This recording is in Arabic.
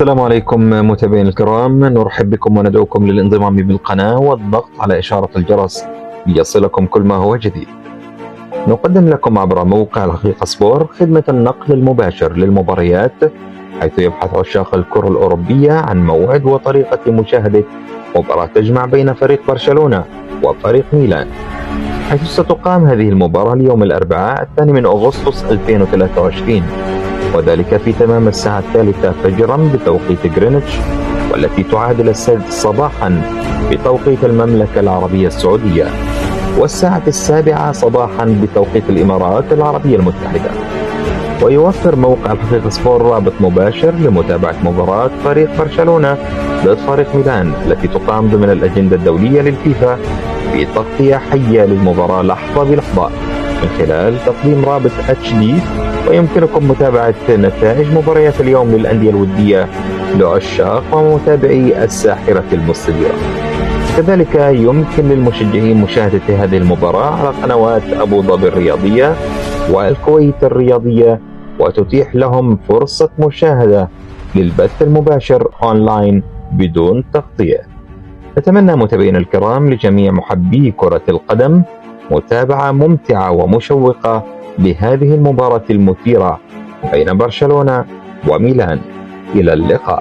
السلام عليكم متابعينا الكرام، نرحب بكم وندعوكم للانضمام بالقناة والضغط على إشارة الجرس ليصلكم كل ما هو جديد. نقدم لكم عبر موقع الحقيقة سبور خدمة النقل المباشر للمباريات، حيث يبحث عشاق الكرة الأوروبية عن موعد وطريقة مشاهدة مباراة تجمع بين فريق برشلونة وفريق ميلان، حيث ستقام هذه المباراة اليوم الأربعاء 2 من أغسطس 2023، وذلك في تمام الساعة 3 فجرا بتوقيت غرينتش، والتي تعادل 6 صباحا بتوقيت المملكة العربية السعودية، والساعة 7 صباحا بتوقيت الإمارات العربية المتحدة. ويوفر موقع الحقيقة سبور رابط مباشر لمتابعة مباراة فريق برشلونة ضد فريق ميلان التي تقام ضمن الأجندة الدولية للفيفا في تغطية حية للمباراة لحظة بلحظة من خلال تقديم رابط HD. ويمكنكم متابعة نتائج مباريات اليوم للأندية الودية لعشاق ومتابعي الساحرة المستديرة. كذلك يمكن للمشجعين مشاهدة هذه المباراة على قنوات أبو ظبي الرياضية والكويت الرياضية، وتتيح لهم فرصة مشاهدة للبث المباشر أونلاين بدون تغطية. نتمنى متابعينا الكرام لجميع محبي كرة القدم متابعة ممتعة ومشوقة لهذه المباراة المثيرة بين برشلونة وميلان. إلى اللقاء.